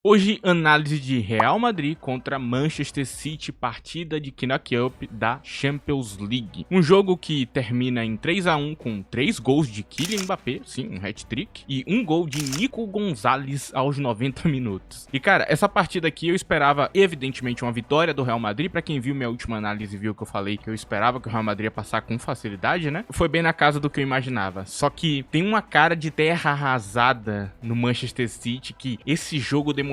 Hoje, análise de Real Madrid contra Manchester City, partida de knock-up da Champions League. Um jogo que termina em 3-1 com 3 gols de Kylian Mbappé, sim, um hat-trick, e 1 gol de Nico Gonzalez aos 90 minutos. E cara, essa partida aqui eu esperava evidentemente uma vitória do Real Madrid. Pra quem viu minha última análise viu que eu falei que eu esperava que o Real Madrid ia passar com facilidade, né? Foi bem na casa do que eu imaginava. Só que tem uma cara de terra arrasada no Manchester City que esse jogo demonstrou.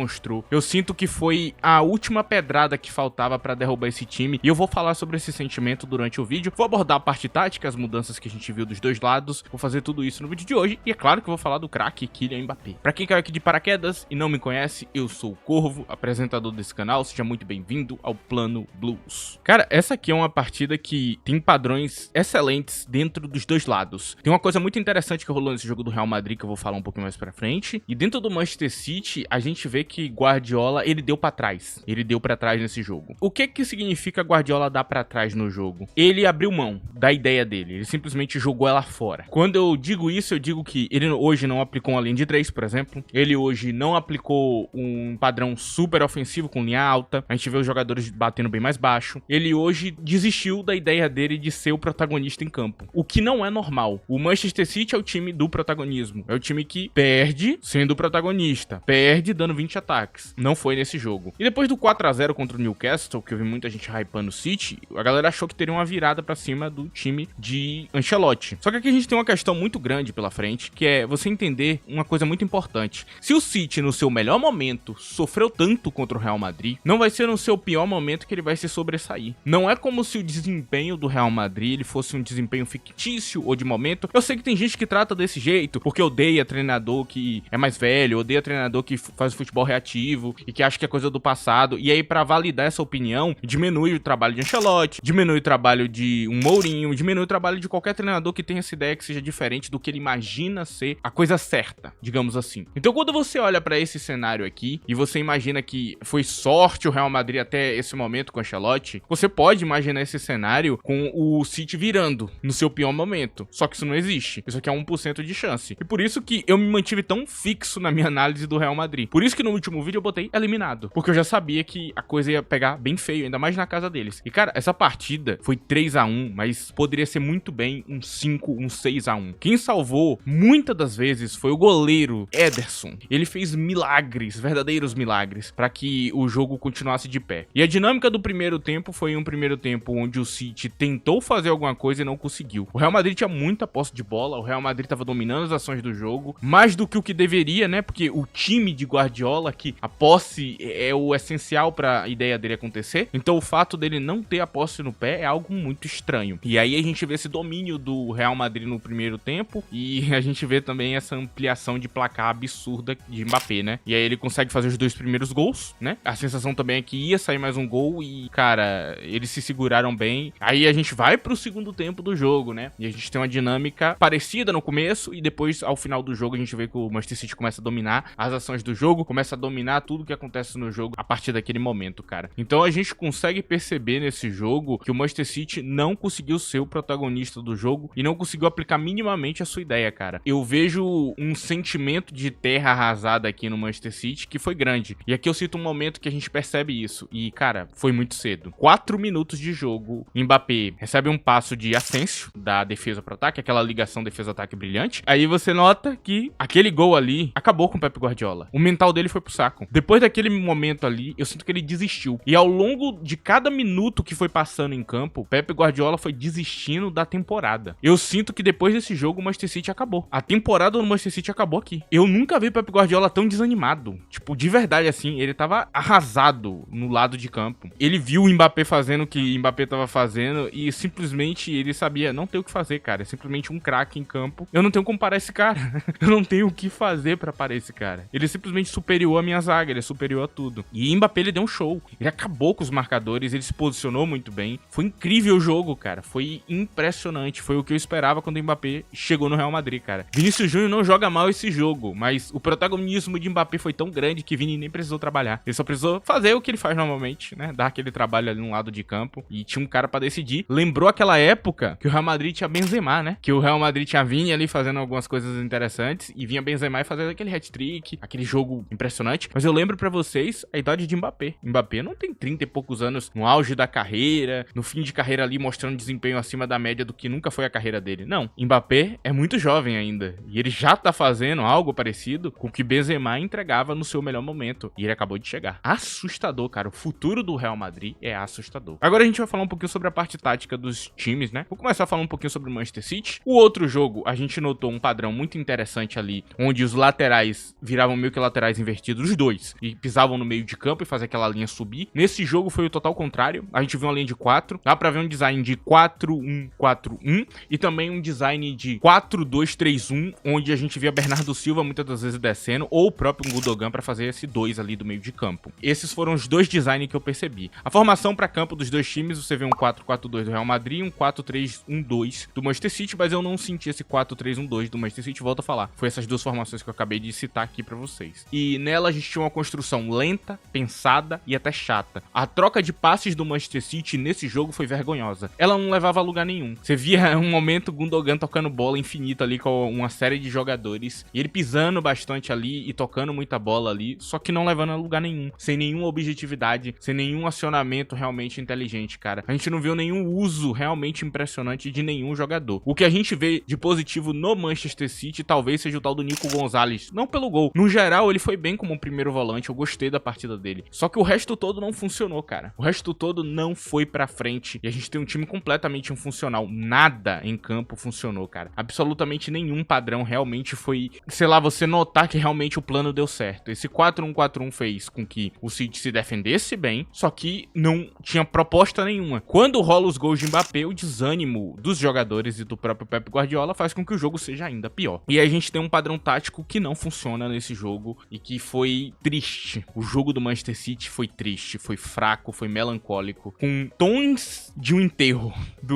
Eu sinto que foi a última pedrada que faltava pra derrubar esse time, e eu vou falar sobre esse sentimento durante o vídeo. Vou abordar a parte tática, as mudanças que a gente viu dos dois lados, vou fazer tudo isso no vídeo de hoje, e é claro que eu vou falar do craque Kylian Mbappé. Pra quem caiu aqui de paraquedas e não me conhece, eu sou o Corvo, apresentador desse canal, seja muito bem-vindo ao Plano Blues. Cara, essa aqui é uma partida que tem padrões excelentes dentro dos dois lados. Tem uma coisa muito interessante que rolou nesse jogo do Real Madrid, que eu vou falar um pouquinho mais pra frente, e dentro do Manchester City, a gente vê que Guardiola, ele deu pra trás. Ele deu pra trás nesse jogo. O que que significa Guardiola dar pra trás no jogo? Ele abriu mão da ideia dele. Ele simplesmente jogou ela fora. Quando eu digo isso, eu digo que ele hoje não aplicou uma linha de 3, por exemplo. Ele hoje não aplicou um padrão super ofensivo com linha alta. A gente vê os jogadores batendo bem mais baixo. Ele hoje desistiu da ideia dele de ser o protagonista em campo. O que não é normal. O Manchester City é o time do protagonismo. É o time que perde sendo o protagonista. Perde dando 20 ataques. Não foi nesse jogo. E depois do 4-0 contra o Newcastle, que eu vi muita gente hypando o City, a galera achou que teria uma virada pra cima do time de Ancelotti. Só que aqui a gente tem uma questão muito grande pela frente, que é você entender uma coisa muito importante. Se o City, no seu melhor momento, sofreu tanto contra o Real Madrid, não vai ser no seu pior momento que ele vai se sobressair. Não é como se o desempenho do Real Madrid ele fosse um desempenho fictício ou de momento. Eu sei que tem gente que trata desse jeito, porque odeia treinador que é mais velho, odeia treinador que faz futebol reativo, e que acha que é coisa do passado, e aí pra validar essa opinião, diminui o trabalho de Ancelotti, diminui o trabalho de um Mourinho, diminui o trabalho de qualquer treinador que tenha essa ideia que seja diferente do que ele imagina ser a coisa certa, digamos assim. Então quando você olha pra esse cenário aqui, e você imagina que foi sorte o Real Madrid até esse momento com o Ancelotti, você pode imaginar esse cenário com o City virando no seu pior momento, só que isso não existe, isso aqui é 1% de chance, e por isso que eu me mantive tão fixo na minha análise do Real Madrid. Por isso que no último vídeo eu botei eliminado, porque eu já sabia que a coisa ia pegar bem feio, ainda mais na casa deles. E cara, essa partida foi 3-1, mas poderia ser muito bem um 5, um 6-1. Quem salvou muitas das vezes foi o goleiro Ederson. Ele fez milagres, verdadeiros milagres, para que o jogo continuasse de pé. E a dinâmica do primeiro tempo foi um primeiro tempo onde o City tentou fazer alguma coisa e não conseguiu. O Real Madrid tinha muita posse de bola, o Real Madrid estava dominando as ações do jogo, mais do que o que deveria, né? Porque o time de Guardiola, que a posse é o essencial para a ideia dele acontecer, então o fato dele não ter a posse no pé é algo muito estranho. E aí a gente vê esse domínio do Real Madrid no primeiro tempo, e a gente vê também essa ampliação de placar absurda de Mbappé, né? E aí ele consegue fazer os 2 primeiros gols, né? A sensação também é que ia sair mais um gol e, cara, eles se seguraram bem. Aí a gente vai pro segundo tempo do jogo, né? E a gente tem uma dinâmica parecida no começo, e depois, ao final do jogo, a gente vê que o Manchester City começa a dominar as ações do jogo, começa a dominar tudo que acontece no jogo a partir daquele momento, cara. Então a gente consegue perceber nesse jogo que o Manchester City não conseguiu ser o protagonista do jogo e não conseguiu aplicar minimamente a sua ideia, cara. Eu vejo um sentimento de terra arrasada aqui no Manchester City que foi grande. E aqui eu cito um momento que a gente percebe isso. E, cara, foi muito cedo. 4 minutos de jogo, Mbappé recebe um passo de Asensio da defesa pro ataque, aquela ligação defesa-ataque brilhante. Aí você nota que aquele gol ali acabou com o Pep Guardiola. O mental dele foi pro saco. Depois daquele momento ali, eu sinto que ele desistiu. E ao longo de cada minuto que foi passando em campo, Pep Guardiola foi desistindo da temporada. Eu sinto que depois desse jogo, o Manchester City acabou. A temporada do Manchester City acabou aqui. Eu nunca vi Pep Guardiola tão desanimado. Tipo, de verdade, assim, ele tava arrasado no lado de campo. Ele viu o Mbappé fazendo o que o Mbappé tava fazendo e simplesmente ele sabia, não tem o que fazer, cara. É simplesmente um craque em campo. Eu não tenho como parar esse cara. Eu não tenho o que fazer pra parar esse cara. Ele é simplesmente superior à minha zaga, ele é superior a tudo. E Mbappé, ele deu um show. Ele acabou com os marcadores, ele se posicionou muito bem. Foi incrível o jogo, cara. Foi impressionante. Foi o que eu esperava quando o Mbappé chegou no Real Madrid, cara. Vinícius Júnior não joga mal esse jogo, mas o protagonismo de Mbappé foi tão grande que Vini nem precisou trabalhar. Ele só precisou fazer o que ele faz normalmente, né? Dar aquele trabalho ali no lado de campo. E tinha um cara pra decidir. Lembrou aquela época que o Real Madrid tinha Benzema, né? Que o Real Madrid tinha Vini ali fazendo algumas coisas interessantes e vinha Benzema e fazendo aquele hat-trick, aquele jogo impressionante impressionante, mas eu lembro pra vocês a idade de Mbappé. Mbappé não tem 30 e poucos anos no auge da carreira, no fim de carreira ali mostrando desempenho acima da média do que nunca foi a carreira dele. Não, Mbappé é muito jovem ainda e ele já tá fazendo algo parecido com o que Benzema entregava no seu melhor momento e ele acabou de chegar. Assustador, cara. O futuro do Real Madrid é assustador. Agora a gente vai falar um pouquinho sobre a parte tática dos times, né? Vou começar falando um pouquinho sobre o Manchester City. O outro jogo, a gente notou um padrão muito interessante ali, onde os laterais viravam meio que laterais invertidos, os dois, e pisavam no meio de campo e faziam aquela linha subir. Nesse jogo foi o total contrário. A gente viu uma linha de 4, dá pra ver um design de 4-1-4-1 e também um design de 4-2-3-1, onde a gente via Bernardo Silva muitas das vezes descendo, ou o próprio Gundogan pra fazer esse 2 ali do meio de campo. Esses foram os dois designs que eu percebi. A formação pra campo dos dois times, você vê um 4-4-2 do Real Madrid e um 4-3-1-2 do Manchester City, mas eu não senti esse 4-3-1-2 do Manchester City, volto a falar. Foi essas duas formações que eu acabei de citar aqui pra vocês. E nela a gente tinha uma construção lenta, pensada e até chata. A troca de passes do Manchester City nesse jogo foi vergonhosa. Ela não levava a lugar nenhum. Você via um momento Gundogan tocando bola infinita ali com uma série de jogadores, e ele pisando bastante ali e tocando muita bola ali, só que não levando a lugar nenhum, sem nenhuma objetividade, sem nenhum acionamento realmente inteligente, cara. A gente não viu nenhum uso realmente impressionante de nenhum jogador. O que a gente vê de positivo no Manchester City talvez seja o tal do Nico Gonzalez, não pelo gol. No geral, ele foi bem como primeiro volante, eu gostei da partida dele. Só que o resto todo não funcionou, cara. O resto todo não foi pra frente. E a gente tem um time completamente infuncional. Nada em campo funcionou, cara. Absolutamente nenhum padrão realmente foi, sei lá, você notar que realmente o plano deu certo. Esse 4-1-4-1 fez com que o City se defendesse bem, só que não tinha proposta nenhuma. Quando rola os gols de Mbappé, o desânimo dos jogadores e do próprio Pep Guardiola faz com que o jogo seja ainda pior. E aí a gente tem um padrão tático que não funciona nesse jogo e que foi triste. O jogo do Manchester City foi triste, foi fraco, foi melancólico, com tons de um enterro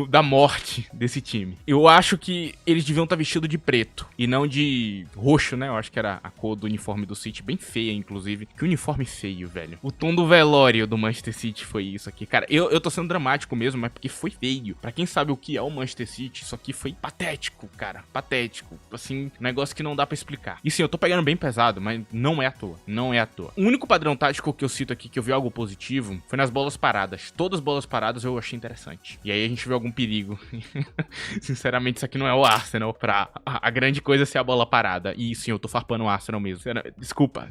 da morte desse time. Eu acho que eles deviam estar vestidos de preto e não de roxo, né? Eu acho que era a cor do uniforme do City, bem feia, inclusive. Que uniforme feio, velho. O tom do velório do Manchester City foi isso aqui. Cara, eu tô sendo dramático mesmo, mas porque foi feio. Pra quem sabe o que é o Manchester City, isso aqui foi patético, cara. Patético. Assim, um negócio que não dá pra explicar. E sim, eu tô pegando bem pesado, mas não é à toa. Não é à toa. O único padrão tático que eu cito aqui, que eu vi algo positivo, foi nas bolas paradas. Todas as bolas paradas eu achei interessante. E aí a gente viu algum perigo. Sinceramente, isso aqui não é o Arsenal pra a grande coisa ser a bola parada. E sim, eu tô farpando o Arsenal mesmo. Desculpa.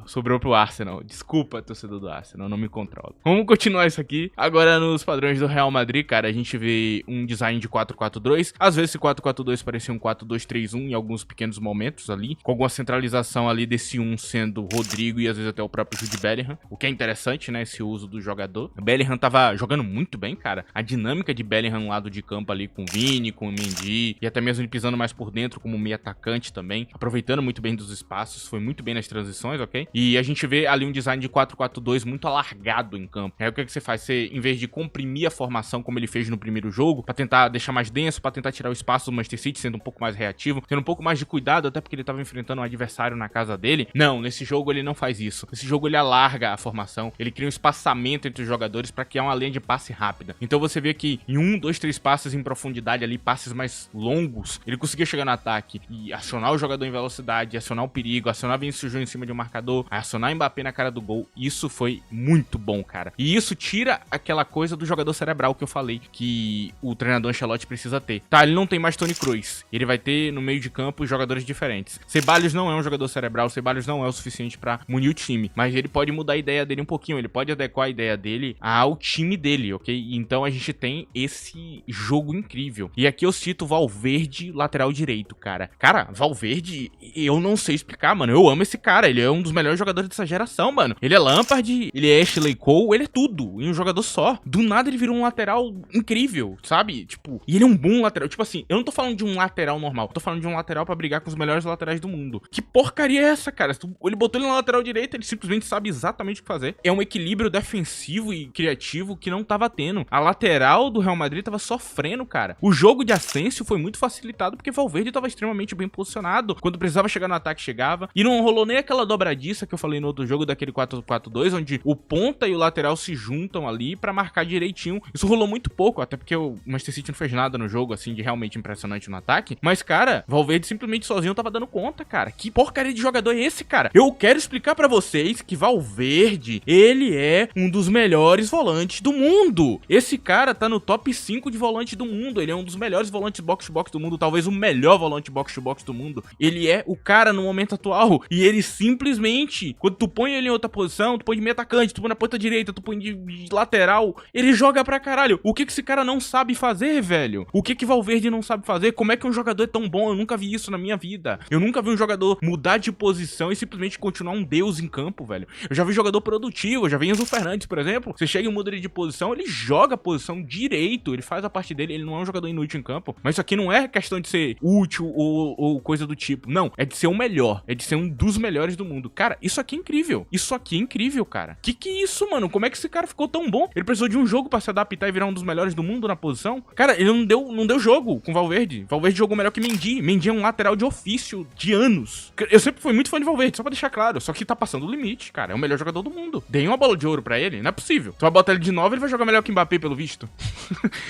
Sobrou pro Arsenal. Desculpa, torcedor do Arsenal, não me controlo. Vamos continuar isso aqui. Agora, nos padrões do Real Madrid, cara, a gente vê um design de 4-4-2. Às vezes, esse 4-4-2 parecia um 4-2-3-1 em alguns pequenos momentos ali, com alguma centralização ali desse sendo o Rodrigo e às vezes até o próprio Jude Bellingham. O que é interessante, né, esse uso do jogador. O Bellingham tava jogando muito bem, cara. A dinâmica de Bellingham no lado de campo ali com o Vini, com o Mendy, e até mesmo ele pisando mais por dentro como meio atacante também, aproveitando muito bem dos espaços, foi muito bem nas transições, ok? E a gente vê ali um design de 4-4-2 muito alargado em campo. Aí o que você faz? Você, em vez de comprimir a formação como ele fez no primeiro jogo, pra tentar deixar mais denso, pra tentar tirar o espaço do Manchester City, sendo um pouco mais reativo, tendo um pouco mais de cuidado, até porque ele tava enfrentando um adversário na casa dele. Não, nesse jogo ele não faz isso. Nesse jogo ele alarga a formação, ele cria um espaçamento entre os jogadores pra criar uma linha de passe rápida. Então você vê que em 1, 2, 3 passes em profundidade ali, passes mais longos, ele conseguia chegar no ataque e acionar o jogador em velocidade, acionar o perigo, acionar Vinícius Júnior em cima de um marcador, acionar Mbappé na cara do gol. Isso foi muito bom, cara. E isso tira aquela coisa do jogador cerebral que eu falei que o treinador Ancelotti precisa ter. Tá, ele não tem mais Toni Kroos. Ele vai ter no meio de campo jogadores diferentes. Ceballos não é um jogador cerebral, Ceballos não é o suficiente pra munir o time, mas ele pode mudar a ideia dele um pouquinho, ele pode adequar a ideia dele ao time dele, ok? Então a gente tem esse jogo incrível. E aqui eu cito o Valverde, lateral direito, cara. Cara, Valverde, eu não sei explicar, mano. Eu amo esse cara, ele é um dos melhores jogadores dessa geração, mano. Ele é Lampard, ele é Ashley Cole, ele é tudo em um jogador só. Do nada ele virou um lateral incrível, sabe? Tipo, e ele é um bom lateral. Tipo assim, eu não tô falando de um lateral normal, eu tô falando de um lateral pra brigar com os melhores laterais do mundo. Que porcaria é essa, cara? Ele botou ele na lateral direita, ele simplesmente sabe exatamente o que fazer. É um equilíbrio defensivo e criativo que não tava tendo. A lateral do Real Madrid tava sofrendo, cara. O jogo de Asensio foi muito facilitado porque Valverde tava extremamente bem posicionado. Quando precisava chegar no ataque, chegava. E não rolou nem aquela dobradiça que eu falei no outro jogo, daquele 4-4-2, onde o ponta e o lateral se juntam ali pra marcar direitinho. Isso rolou muito pouco, até porque o Manchester City não fez nada no jogo, assim, de realmente impressionante no ataque. Mas, cara, Valverde simplesmente sozinho tava dando conta, cara. Que porcaria de jogador é esse, cara? Eu Eu quero explicar pra vocês que Valverde, ele é um dos melhores volantes do mundo. Esse cara tá no top 5 de volante do mundo. Ele é um dos melhores volantes box-to-box do mundo, talvez o melhor volante box-to-box do mundo. Ele é o cara no momento atual. E ele simplesmente, quando tu põe ele em outra posição, tu põe de meio atacante, tu põe na ponta direita, tu põe de lateral, ele joga pra caralho. O que esse cara não sabe fazer, velho? O que Valverde não sabe fazer? Como é que um jogador é tão bom? Eu nunca vi isso na minha vida. Eu nunca vi um jogador mudar de posição e simplesmente continuar um deus em campo, velho. Eu já vi jogador produtivo, eu já vi Enzo Fernandes, por exemplo. Você chega e muda ele de posição, ele joga a posição direito, ele faz a parte dele, ele não é um jogador inútil em campo. Mas isso aqui não é questão de ser útil ou coisa do tipo. Não, é de ser o melhor. É de ser um dos melhores do mundo. Cara, isso aqui é incrível. Isso aqui é incrível, cara. Que é isso, mano? Como é que esse cara ficou tão bom? Ele precisou de um jogo pra se adaptar e virar um dos melhores do mundo na posição? Cara, ele não deu jogo com o Valverde. Valverde jogou melhor que Mendy. Mendy é um lateral de ofício de anos. Eu sempre fui muito fã de Valverde, só pra deixar claro. Só que tá passando o limite, cara. É o melhor jogador do mundo. Deem uma bola de ouro pra ele. Não é possível. Tu vai botar ele de novo, ele vai jogar melhor que Mbappé, pelo visto.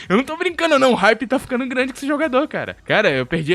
Eu não tô brincando, não. O hype tá ficando grande com esse jogador, cara. Cara, eu perdi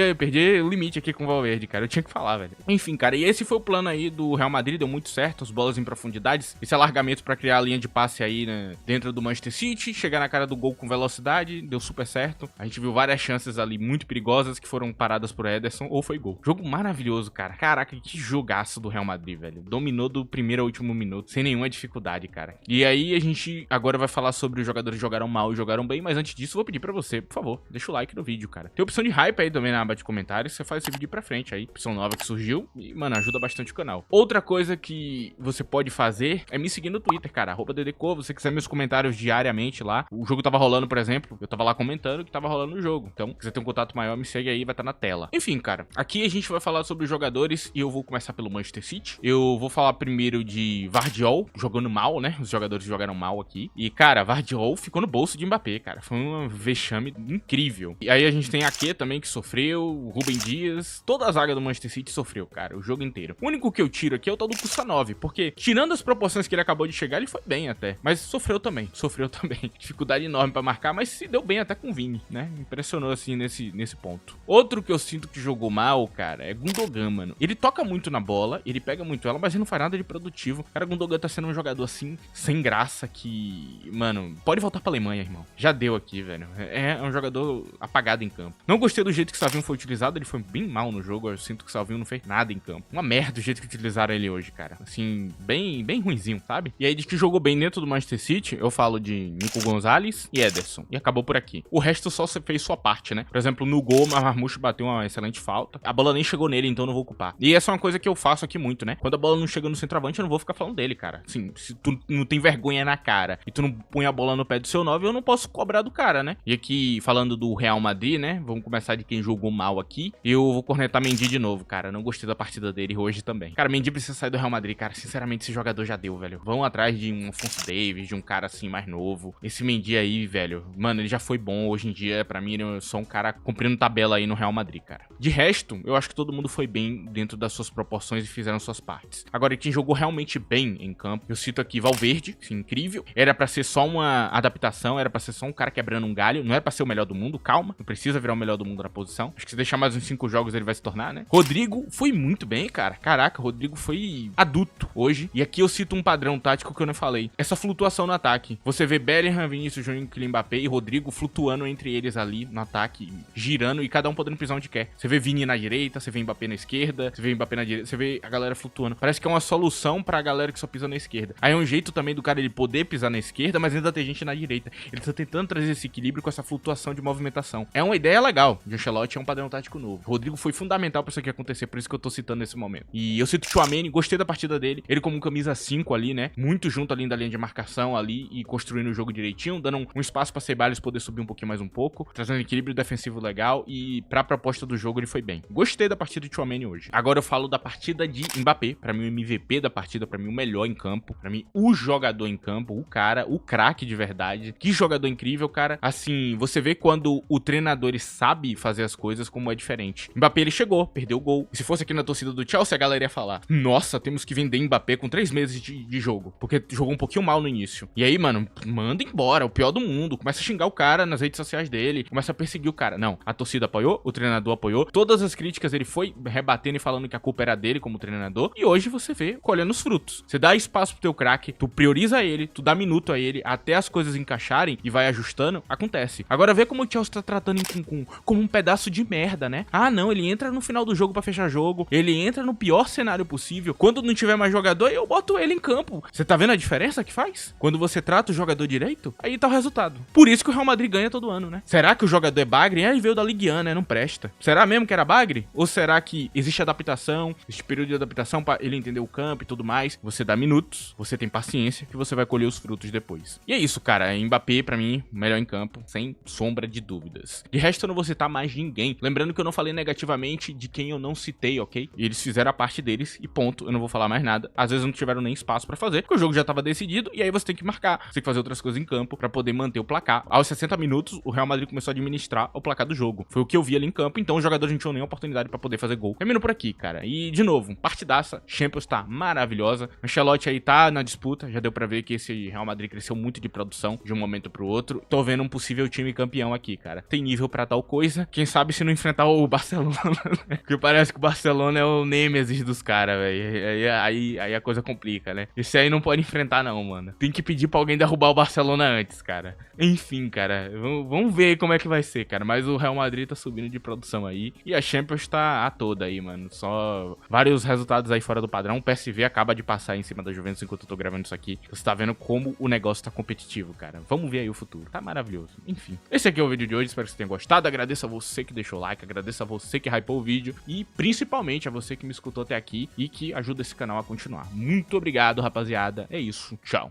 o limite aqui com o Valverde, cara. Eu tinha que falar, velho. Enfim, cara. E esse foi o plano aí do Real Madrid. Deu muito certo. As bolas em profundidades. Esse alargamento pra criar a linha de passe aí, né, dentro do Manchester City. Chegar na cara do gol com velocidade. Deu super certo. A gente viu várias chances ali muito perigosas que foram paradas por Ederson. Ou foi gol. Jogo maravilhoso, cara. Caraca, que jogaço do Real Madrid, velho. Dominou do primeiro ao último minuto. Sem nenhuma dificuldade, cara. E aí a gente agora vai falar sobre os jogadores que jogaram mal e jogaram bem. Mas antes disso, eu vou pedir pra você, por favor, deixa o like no vídeo, cara. Tem opção de hype aí também na aba de comentários. Você faz esse vídeo pra frente aí. Opção nova que surgiu. E, mano, ajuda bastante o canal. Outra coisa que você pode fazer é me seguir no Twitter, cara. @ddco. Se você quiser meus comentários diariamente lá. O jogo tava rolando, por exemplo. Eu tava lá comentando que tava rolando o jogo. Então, se quiser ter um contato maior, me segue aí, vai estar na tela. Enfim, cara. Aqui a gente vai falar sobre os jogadores e eu vou começar pelo Manchester City. Eu vou falar primeiro de Gvardiol, jogando mal, né? Os jogadores jogaram mal aqui. E, cara, Gvardiol ficou no bolso de Mbappé, cara. Foi um vexame incrível. E aí a gente tem Ake também, que sofreu. O Rúben Dias. Toda a zaga do Manchester City sofreu, cara. O jogo inteiro. O único que eu tiro aqui é o tal do Kusanov. Porque, tirando as proporções que ele acabou de chegar, ele foi bem até. Mas sofreu também. Sofreu também. Dificuldade enorme pra marcar, mas se deu bem até com o Vini, né? Impressionou, assim, nesse ponto. Outro que eu sinto que jogou mal, cara, é Gundogan, mano. Ele toca muito na bola, ele pega muito ela, mas ele não faz nada de produtivo. Cara, Gundogan tá sendo um jogador, assim, sem graça, que... Mano, pode voltar pra Alemanha, irmão. Já deu aqui, velho. É um jogador apagado em campo. Não gostei do jeito que o Savinho foi utilizado, ele foi bem mal no jogo. Eu sinto que o Savinho não fez nada em campo. Uma merda o jeito que utilizaram ele hoje, cara. Assim, bem ruinzinho, sabe? E aí, de que jogou bem dentro do Manchester City, eu falo de Nico Gonzalez e Ederson. E acabou por aqui. O resto só fez sua parte, né? Por exemplo, no gol, o Marmoush bateu uma excelente falta. A bola nem chegou nele, então eu não vou culpar. E essa é uma coisa que eu faço aqui muito, né? Quando a bola não chega no centroavante, eu não vou ficar falando dele, cara. Assim, se tu não tem vergonha na cara e tu não põe a bola no pé do seu 9, eu não posso cobrar do cara, né? E aqui, falando do Real Madrid, né? Vamos começar de quem jogou mal aqui. Eu vou cornetar Mendy de novo, cara. Eu não gostei da partida dele hoje também. Cara, Mendy precisa sair do Real Madrid, cara. Sinceramente, esse jogador já deu, velho. Vão atrás de um Afonso Davies, de um cara assim mais novo. Esse Mendy aí, velho, mano, ele já foi bom. Hoje em dia, pra mim, ele é só um cara cumprindo tabela aí no Real Madrid, cara. De resto, eu acho que todo mundo foi bem dentro das suas proporções e fizeram suas partes. Agora, quem jogou realmente bem em campo, eu cito aqui Valverde, que é incrível. Era pra ser só uma adaptação, era pra ser só um cara quebrando um galho. Não era pra ser o melhor do mundo, calma. Não precisa virar o melhor do mundo na posição. Acho que se deixar mais uns 5 jogos, ele vai se tornar, né? Rodrigo foi muito bem, cara. Caraca, Rodrigo foi adulto hoje. E aqui eu cito um padrão tático que eu não falei. Essa flutuação no ataque. Você vê Bellingham, Vinícius Júnior, Kylian Mbappé e Rodrigo flutuando entre eles ali no ataque, girando e cada um podendo pisar onde quer. Você vê Vini na direita, você vê Mbappé na esquerda, você vê Mbappé na direita, você vê a galera flutuando. Parece que é uma solução pra galera que só pisa na esquerda. Aí é um jeito também do cara ele poder pisar na esquerda, mas ainda tem gente na direita. Ele tá tentando trazer esse equilíbrio com essa flutuação de movimentação. É uma ideia legal. O Ancelotti é um padrão tático novo. Rodrigo foi fundamental pra isso aqui acontecer, por isso que eu tô citando nesse momento. E eu cito o Tchouaméni, gostei da partida dele. Ele como um camisa 5 ali, né? Muito junto ali da linha de marcação ali e construindo o jogo direitinho, dando um espaço pra Ceballos poder subir um pouquinho mais um pouco, trazendo equilíbrio defensivo legal e pra proposta do jogo ele foi bem. Gostei da partida de Tchouaméni hoje. Agora eu falo da partida de Mbappé, pra mim o MVP da partida, pra mim o melhor em campo, pra mim o jogador em campo, o cara, o craque de verdade. Que jogador incrível, cara. Assim, você vê quando o treinador ele sabe fazer as coisas como é diferente. Mbappé ele chegou, perdeu o gol. E se fosse aqui na torcida do Chelsea, a galera ia falar: nossa, temos que vender Mbappé com 3 meses de jogo, porque jogou um pouquinho mal no início. E aí, mano, manda embora, o pior do mundo. Começa a xingar o cara nas redes sociais dele, começa a perseguir o cara. Não, a torcida apoiou, o treinador apoiou. Todas as críticas ele foi rebatendo e falando que a culpa era dele como treinador. treinador, e hoje você vê colhendo os frutos. Você dá espaço pro teu craque, tu prioriza ele, tu dá minuto a ele, até as coisas encaixarem e vai ajustando, acontece. Agora vê como o Chelsea tá tratando em Nkunku como um pedaço de merda, né? Ah, não, ele entra no final do jogo pra fechar jogo, ele entra no pior cenário possível, quando não tiver mais jogador, eu boto ele em campo. Você tá vendo a diferença que faz? Quando você trata o jogador direito, aí tá o resultado. Por isso que o Real Madrid ganha todo ano, né? Será que o jogador é bagre? Ele veio da Ligue 1, né? Não presta. Será mesmo que era bagre? Ou será que existe adaptação, existe período de adaptação pra ele entender o campo e tudo mais? Você dá minutos, você tem paciência, que você vai colher os frutos depois. E é isso, cara. Mbappé, pra mim, melhor em campo, sem sombra de dúvidas. De resto, eu não vou citar mais ninguém. Lembrando que eu não falei negativamente de quem eu não citei, ok? E eles fizeram a parte deles e ponto. Eu não vou falar mais nada. Às vezes não tiveram nem espaço pra fazer, porque o jogo já tava decidido e aí você tem que marcar. Você tem que fazer outras coisas em campo pra poder manter o placar. Aos 60 minutos, o Real Madrid começou a administrar o placar do jogo. Foi o que eu vi ali em campo, então os jogadores não tinham nem oportunidade pra poder fazer gol. Termino por aqui, cara. E, de novo, partidaça. Champions tá maravilhosa. O Ancelotti aí tá na disputa. Já deu pra ver que esse Real Madrid cresceu muito de produção de um momento pro outro. Tô vendo um possível time campeão aqui, cara. Tem nível pra tal coisa. Quem sabe se não enfrentar o Barcelona, né? Porque parece que o Barcelona é o nêmesis dos caras, velho. Aí a coisa complica, né? Esse aí não pode enfrentar, não, mano. Tem que pedir pra alguém derrubar o Barcelona antes, cara. Enfim, cara. Vamos ver como é que vai ser, cara. Mas o Real Madrid tá subindo de produção aí. E a Champions tá a toda aí, mano. Só vários resultados aí fora do padrão. O PSV acaba de passar em cima da Juventus enquanto eu tô gravando isso aqui. Você tá vendo como o negócio tá competitivo, cara. Vamos ver aí o futuro. Tá maravilhoso. Enfim. Esse aqui é o vídeo de hoje. Espero que você tenha gostado. Agradeço a você que deixou o like. Agradeço a você que hypou o vídeo. E principalmente a você que me escutou até aqui e que ajuda esse canal a continuar. Muito obrigado, rapaziada. É isso. Tchau.